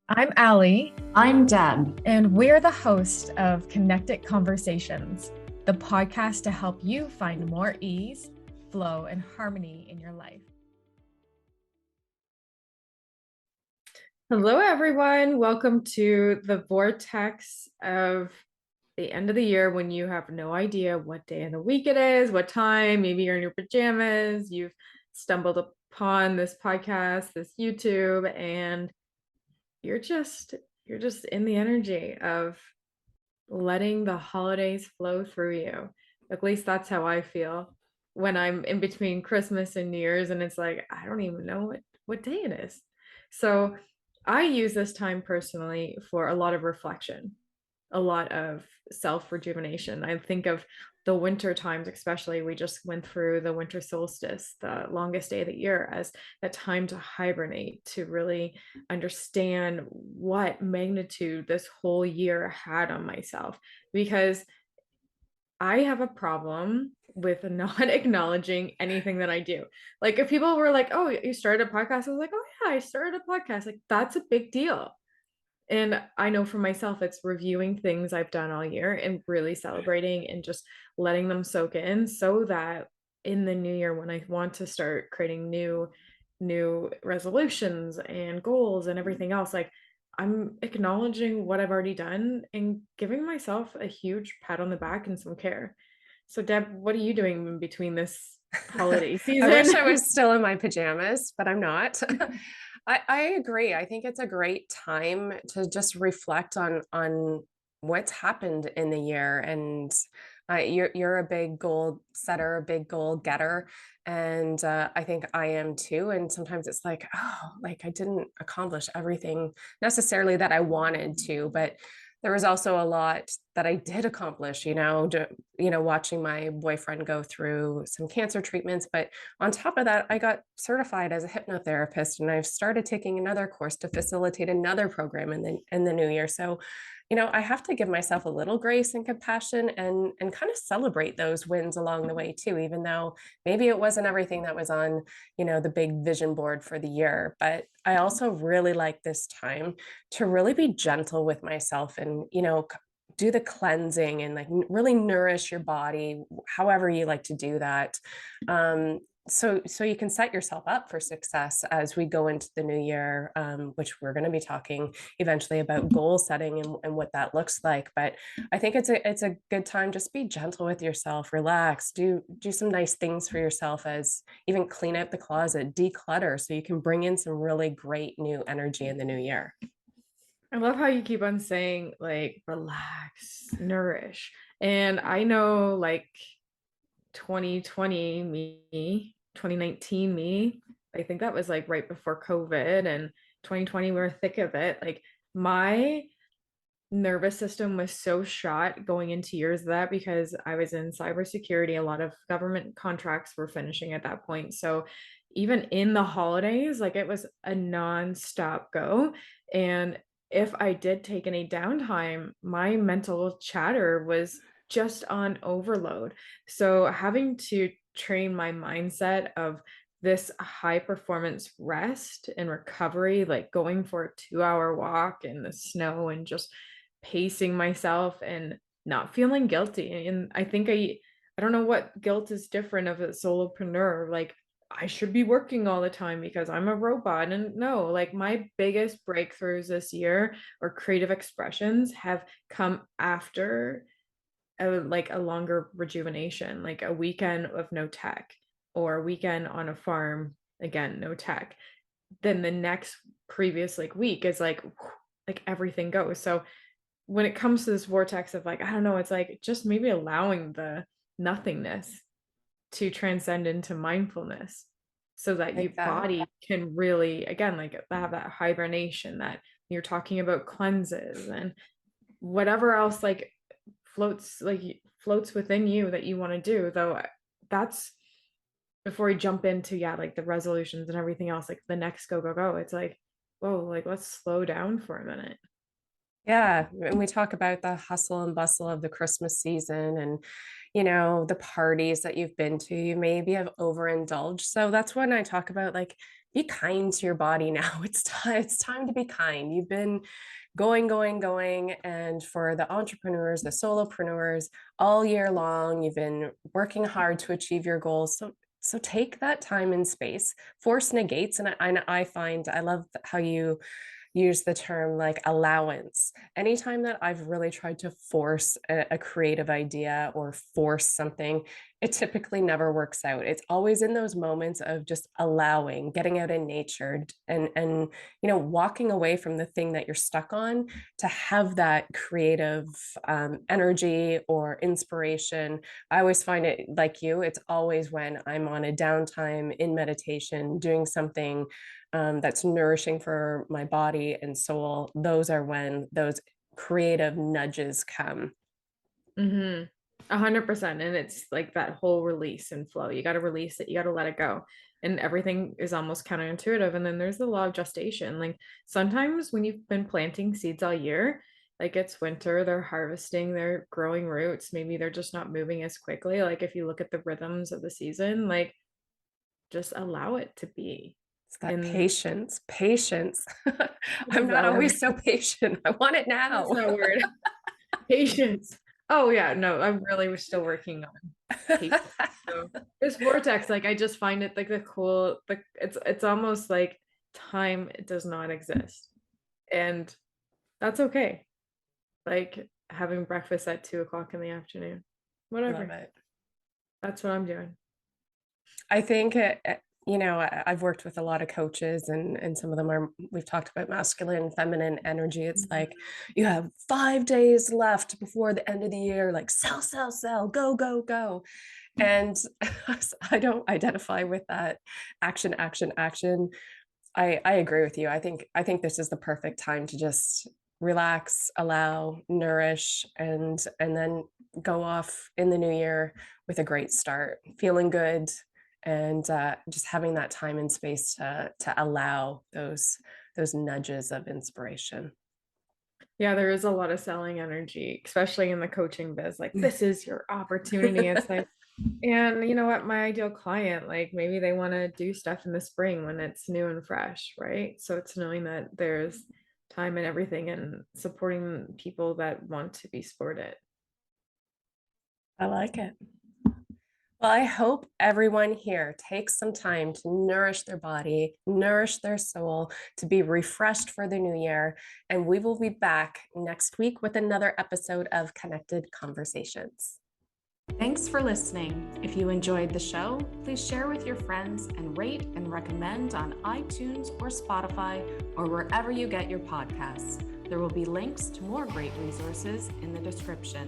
I'm Ali, I'm Deb. and we're the host of Connected Conversations, the podcast to help you find more ease, flow, and harmony in your life. Hello, everyone. Welcome to the vortex of the end of the year when you have no idea what day of the week it is, what time. Maybe you're in your pajamas, you've stumbled upon this podcast, this YouTube, and you're just in the energy of letting the holidays flow through you. At least that's how I feel when I'm in between Christmas and New Year's, and it's like I don't even know what day it is. So I use this time personally for a lot of reflection, a lot of self rejuvenation. I think of the winter times, especially. We just went through the winter solstice, the longest day of the year, as that time to hibernate, to really understand what magnitude this whole year had on myself. Because I have a problem with not acknowledging anything that I do. Like, if people were like, "Oh, you started a podcast," I was like, "Oh, yeah, I started a podcast." Like, that's a big deal. And I know for myself, it's reviewing things I've done all year and really celebrating and just letting them soak in so that in the new year, when I want to start creating new resolutions and goals and everything else, like I'm acknowledging what I've already done and giving myself a huge pat on the back and some care. So Deb, what are you doing in between this holiday I wish I season? was still in my pajamas, but I'm not. I agree. I think it's a great time to just reflect on what's happened in the year. And you're a big goal setter, a big goal getter, and I think I am too. And sometimes it's like, oh, like I didn't accomplish everything necessarily that I wanted to, but there was also a lot that I did accomplish, watching my boyfriend go through some cancer treatments. But on top of that, I got certified as a hypnotherapist, and I've started taking another course to facilitate another program in the new year. So, I have to give myself a little grace and compassion, and kind of celebrate those wins along the way too, even though maybe it wasn't everything that was on, the big vision board for the year. But I also really like this time to really be gentle with myself, and do the cleansing and like really nourish your body however you like to do that. So you can set yourself up for success as we go into the new year, which we're going to be talking eventually about goal setting and what that looks like. But I think it's a good time. Just be gentle with yourself, relax, do some nice things for yourself, as even clean out the closet, declutter, so you can bring in some really great new energy in the new year. I love how you keep on saying like relax, nourish. And I know like 2020 me, 2019 me, I think that was like right before COVID, and 2020 we were thick of it. Like my nervous system was so shot going into years of that because I was in cybersecurity. A lot of government contracts were finishing at that point. So even in the holidays, like it was a non-stop go. And if I did take any downtime, my mental chatter was just on overload. So having to train my mindset of this high performance rest and recovery, like going for a 2 hour walk in the snow and just pacing myself and not feeling guilty. And I don't know what guilt is different of a solopreneur. Like I should be working all the time because I'm a robot. And no, like my biggest breakthroughs this year or creative expressions have come after a longer rejuvenation, like a weekend of no tech or a weekend on a farm, again, no tech. Then the next previous like week is like everything goes. So when it comes to this vortex of like, I don't know, it's like just maybe allowing the nothingness to transcend into mindfulness so that your Like that. body can really, again, like have that hibernation that you're talking about, cleanses and whatever else floats within you that you want to do. Though that's before we jump into, yeah, like the resolutions and everything else, like the next go, go, go. It's like, whoa, like let's slow down for a minute. Yeah, and we talk about the hustle and bustle of the Christmas season, and the parties that you've been to, you maybe have overindulged. So that's when I talk about like be kind to your body now. It's time to be kind. You've been going, going, going. And for the entrepreneurs, the solopreneurs, all year long, you've been working hard to achieve your goals. So take that time and space. Force negates, and I find I love how you use the term like allowance. Anytime that I've really tried to force a creative idea or force something, it typically never works out. It's always in those moments of just allowing, getting out in nature, and walking away from the thing that you're stuck on to have that creative energy or inspiration. I always find it like you. It's always when I'm on a downtime in meditation, doing something that's nourishing for my body and soul. Those are when those creative nudges come. 100%. And it's like that whole release and flow. You got to release it, you got to let it go. And everything is almost counterintuitive. And then there's the law of gestation. Like sometimes when you've been planting seeds all year, like it's winter, they're harvesting, they're growing roots. Maybe they're just not moving as quickly. Like if you look at the rhythms of the season, like just allow it to be. It's that And patience. what I'm is not that word? always so patient. I want it What is now. that word? Patience. Oh yeah, no, I'm really still working on patience. So this vortex, like I just find it like the cool, like it's almost like time it does not exist. And that's okay. Like having breakfast at 2 o'clock in the afternoon. Love Whatever. it. That's what I'm doing. I think I've worked with a lot of coaches, and some of them are, we've talked about masculine and feminine energy. It's like you have 5 days left before the end of the year, like sell, sell, sell, go, go, go. And I don't identify with that action, action, action. I agree with you. I think this is the perfect time to just relax, allow, nourish, and then go off in the new year with a great start, feeling good, and just having that time and space to allow those nudges of inspiration. Yeah, there is a lot of selling energy, especially in the coaching biz. Like, this is your opportunity. It's like, and you know what? My ideal client, like maybe they want to do stuff in the spring when it's new and fresh, right? So it's knowing that there's time and everything and supporting people that want to be supported. I like it. Well, I hope everyone here takes some time to nourish their body, nourish their soul, to be refreshed for the new year. And we will be back next week with another episode of Connected Conversations. Thanks for listening. If you enjoyed the show, please share with your friends and rate and recommend on iTunes or Spotify or wherever you get your podcasts. There will be links to more great resources in the description.